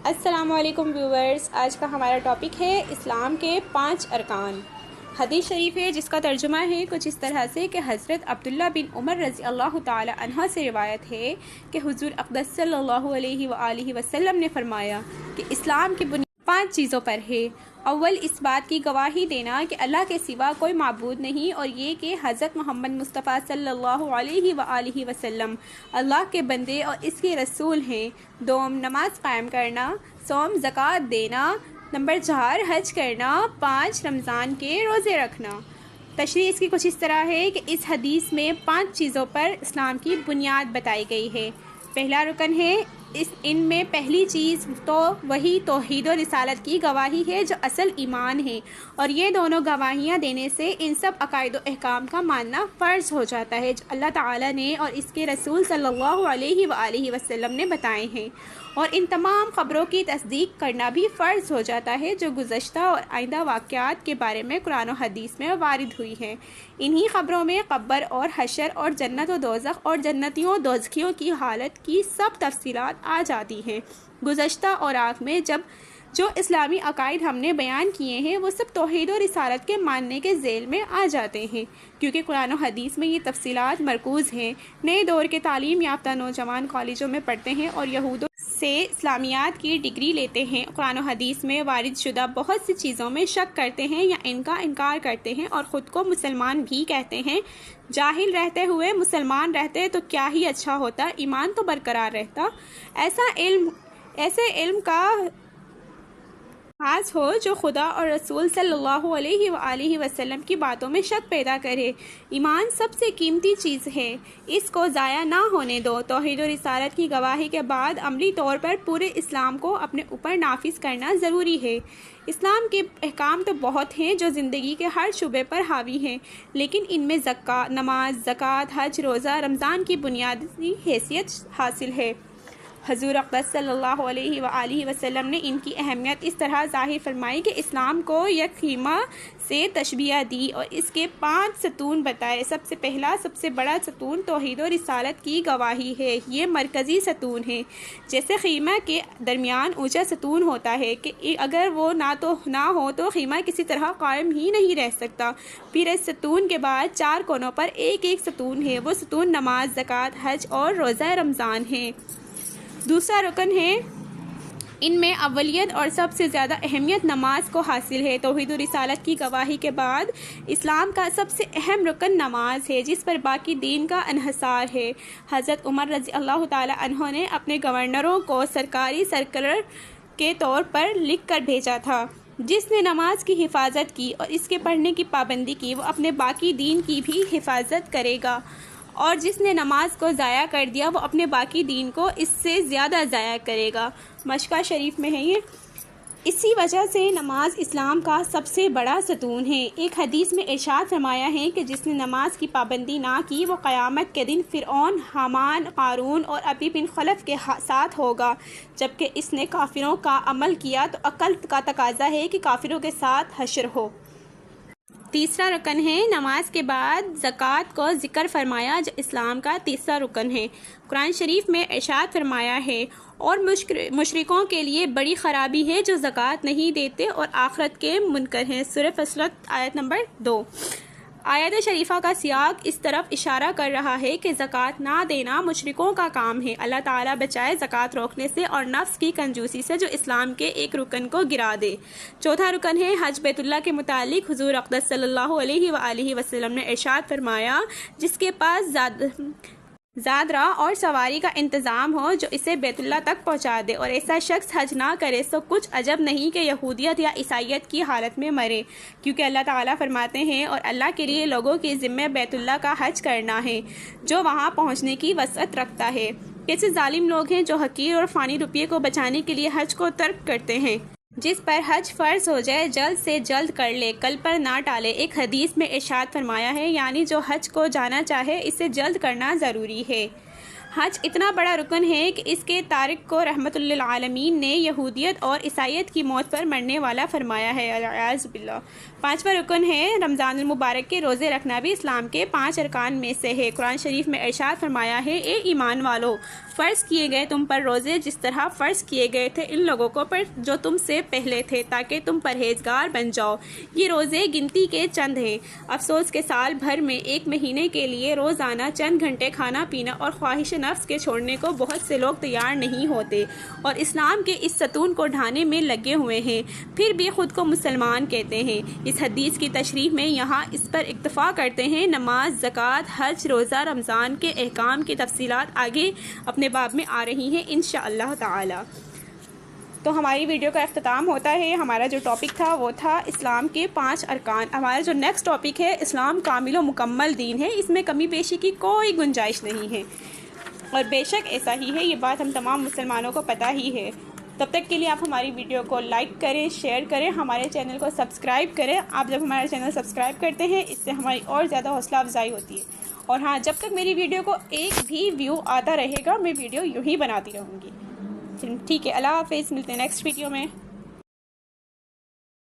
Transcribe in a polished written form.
السلام علیکم ویورز، آج کا ہمارا ٹاپک ہے اسلام کے 5 ارکان۔ حدیث شریف ہے جس کا ترجمہ ہے کچھ اس طرح سے کہ حضرت عبداللہ بن عمر رضی اللہ تعالی عنہ سے روایت ہے کہ حضور اقدس صلی اللہ علیہ وآلہ وسلم نے فرمایا کہ اسلام کی بنیاد 5 چیزوں پر ہے۔ اول، اس بات کی گواہی دینا کہ اللہ کے سوا کوئی معبود نہیں اور یہ کہ حضرت محمد مصطفیٰ صلی اللہ علیہ وآلہ وسلم اللہ کے بندے اور اس کے رسول ہیں۔ دوم، نماز قائم کرنا۔ صوم، زکوٰۃ دینا۔ نمبر 4، حج کرنا۔ 5، رمضان کے روزے رکھنا۔ تشریح اس کی کچھ اس طرح ہے کہ اس حدیث میں 5 چیزوں پر اسلام کی بنیاد بتائی گئی ہے۔ پہلا رکن ہے، ان میں پہلی چیز تو وہی توحید و رسالت کی گواہی ہے جو اصل ایمان ہے، اور یہ دونوں گواہیاں دینے سے ان سب عقائد و احکام کا ماننا فرض ہو جاتا ہے جو اللہ تعالیٰ نے اور اس کے رسول صلی اللہ علیہ وآلہ وسلم نے بتائے ہیں، اور ان تمام خبروں کی تصدیق کرنا بھی فرض ہو جاتا ہے جو گزشتہ اور آئندہ واقعات کے بارے میں قرآن و حدیث میں وارد ہوئی ہیں۔ انہی خبروں میں قبر اور حشر اور جنت و دوزخ اور جنتیوں دوزخیوں کی حالت کی سب تفصیلات آ جاتی ہیں۔ گزشتہ اوراق میں جو اسلامی عقائد ہم نے بیان کیے ہیں وہ سب توحید و رسالت کے ماننے کے ذیل میں آ جاتے ہیں، کیونکہ قرآن و حدیث میں یہ تفصیلات مرکوز ہیں۔ نئے دور کے تعلیم یافتہ نوجوان کالجوں میں پڑھتے ہیں اور یہودوں سے اسلامیات کی ڈگری لیتے ہیں، قرآن و حدیث میں وارد شدہ بہت سی چیزوں میں شک کرتے ہیں یا ان کا انکار کرتے ہیں اور خود کو مسلمان بھی کہتے ہیں۔ جاہل رہتے ہوئے مسلمان رہتے تو کیا ہی اچھا ہوتا، ایمان تو برقرار رہتا۔ ایسے علم کا خاص ہو جو خدا اور رسول صلی اللہ علیہ وآلہ وسلم کی باتوں میں شک پیدا کرے۔ ایمان سب سے قیمتی چیز ہے، اس کو ضائع نہ ہونے دو۔ توحید و رسالت کی گواہی کے بعد عملی طور پر پورے اسلام کو اپنے اوپر نافذ کرنا ضروری ہے۔ اسلام کے احکام تو بہت ہیں جو زندگی کے ہر شعبے پر حاوی ہیں، لیکن ان میں نماز، زکوٰۃ، حج، روزہ، رمضان کی بنیادی حیثیت حاصل ہے۔ حضور اقدس صلی اللہ علیہ وآلہ وسلم نے ان کی اہمیت اس طرح ظاہر فرمائی کہ اسلام کو یک خیمہ سے تشبیہ دی اور اس کے 5 ستون بتائے۔ سب سے پہلا، سب سے بڑا ستون توحید و رسالت کی گواہی ہے۔ یہ مرکزی ستون ہے۔ جیسے خیمہ کے درمیان اونچا ستون ہوتا ہے کہ اگر وہ نہ ہو تو خیمہ کسی طرح قائم ہی نہیں رہ سکتا۔ پھر اس ستون کے بعد 4 کونوں پر ایک ستون ہے، وہ ستون نماز، زکوٰۃ، حج اور روزہ رمضان ہے۔ دوسرا رکن ہے، ان میں اولیت اور سب سے زیادہ اہمیت نماز کو حاصل ہے۔ توحید و رسالت کی گواہی کے بعد اسلام کا سب سے اہم رکن نماز ہے، جس پر باقی دین کا انحصار ہے۔ حضرت عمر رضی اللہ تعالی عنہ نے اپنے گورنروں کو سرکاری سرکلر کے طور پر لکھ کر بھیجا تھا، جس نے نماز کی حفاظت کی اور اس کے پڑھنے کی پابندی کی وہ اپنے باقی دین کی بھی حفاظت کرے گا، اور جس نے نماز کو ضائع کر دیا وہ اپنے باقی دین کو اس سے زیادہ ضائع کرے گا۔ مشکہ شریف میں ہے یہ۔ اسی وجہ سے نماز اسلام کا سب سے بڑا ستون ہے۔ ایک حدیث میں ارشاد فرمایا ہے کہ جس نے نماز کی پابندی نہ کی وہ قیامت کے دن فرعون، حامان، قارون اور ابی بن خلف کے ساتھ ہوگا، جبکہ اس نے کافروں کا عمل کیا تو عقل کا تقاضا ہے کہ کافروں کے ساتھ حشر ہو۔ تیسرا رکن ہے، نماز کے بعد زکوٰۃ کو ذکر فرمایا جو اسلام کا تیسرا رکن ہے۔ قرآن شریف میں ارشاد فرمایا ہے، اور مشرکوں کے لیے بڑی خرابی ہے جو زکوٰۃ نہیں دیتے اور آخرت کے منکر ہیں۔ سورہ فصلت آیت نمبر 2۔ آیت شریفہ کا سیاق اس طرف اشارہ کر رہا ہے کہ زکوٰۃ نہ دینا مشرکوں کا کام ہے۔ اللہ تعالیٰ بچائے زکوٰۃ روکنے سے اور نفس کی کنجوسی سے جو اسلام کے ایک رکن کو گرا دے۔ چوتھا رکن ہے، حج بیت اللہ کے متعلق حضور اقدس صلی اللہ علیہ وآلہ وسلم نے ارشاد فرمایا، جس کے پاس زاد راہ اور سواری کا انتظام ہو جو اسے بیت اللہ تک پہنچا دے، اور ایسا شخص حج نہ کرے تو کچھ عجب نہیں کہ یہودیت یا عیسائیت کی حالت میں مرے، کیونکہ اللہ تعالیٰ فرماتے ہیں، اور اللہ کے لیے لوگوں کے ذمہ بیت اللہ کا حج کرنا ہے جو وہاں پہنچنے کی وسعت رکھتا ہے۔ کیسے ظالم لوگ ہیں جو حقیر اور فانی روپیے کو بچانے کے لیے حج کو ترک کرتے ہیں۔ جس پر حج فرض ہو جائے جلد سے جلد کر لے، کل پر نہ ٹالے۔ ایک حدیث میں ارشاد فرمایا ہے، یعنی جو حج کو جانا چاہے اسے جلد کرنا ضروری ہے۔ حج اتنا بڑا رکن ہے کہ اس کے تارک کو رحمت للعالمین نے یہودیت اور عیسائیت کی موت پر مرنے والا فرمایا ہے، اعوذ باللہ۔ 5واں رکن ہے، رمضان المبارک کے روزے رکھنا بھی اسلام کے 5 ارکان میں سے ہے۔ قرآن شریف میں ارشاد فرمایا ہے، اے ایمان والو، فرض کیے گئے تم پر روزے جس طرح فرض کیے گئے تھے ان لوگوں کو پر جو تم سے پہلے تھے تاکہ تم پرہیزگار بن جاؤ۔ یہ روزے گنتی کے چند ہیں۔ افسوس کے سال بھر میں ایک مہینے کے لیے روزانہ چند گھنٹے کھانا پینا اور خواہش نفس کے چھوڑنے کو بہت سے لوگ تیار نہیں ہوتے اور اسلام کے اس ستون کو ڈھانے میں لگے ہوئے ہیں، پھر بھی خود کو مسلمان کہتے ہیں۔ اس حدیث کی تشریح میں یہاں اس پر اکتفا کرتے ہیں۔ نماز، زکوٰۃ، حج، روزہ رمضان کے احکام کی تفصیلات آگے اپنے باب میں آ رہی ہیں انشاءاللہ تعالی۔ تو ہماری ویڈیو کا اختتام ہوتا ہے۔ ہمارا جو ٹاپک تھا وہ تھا اسلام کے 5 ارکان۔ ہمارا جو نیکسٹ ٹاپک ہے اسلام کامل و مکمل دین ہے، اس میں کمی بیشی کی کوئی گنجائش نہیں ہے، اور بے شک ایسا ہی ہے، یہ بات ہم تمام مسلمانوں کو پتہ ہی ہے۔ تب تک کے لیے آپ ہماری ویڈیو کو لائک کریں، شیئر کریں، ہمارے چینل کو سبسکرائب کریں۔ آپ جب ہمارے چینل سبسکرائب کرتے ہیں اس سے ہماری اور زیادہ حوصلہ افزائی ہوتی ہے، اور ہاں، جب تک میری ویڈیو کو ایک بھی ویو آتا رہے گا میں ویڈیو یوں ہی بناتی رہوں گی۔ ٹھیک ہے، اللہ حافظ، ملتے ہیں نیکسٹ ویڈیو میں۔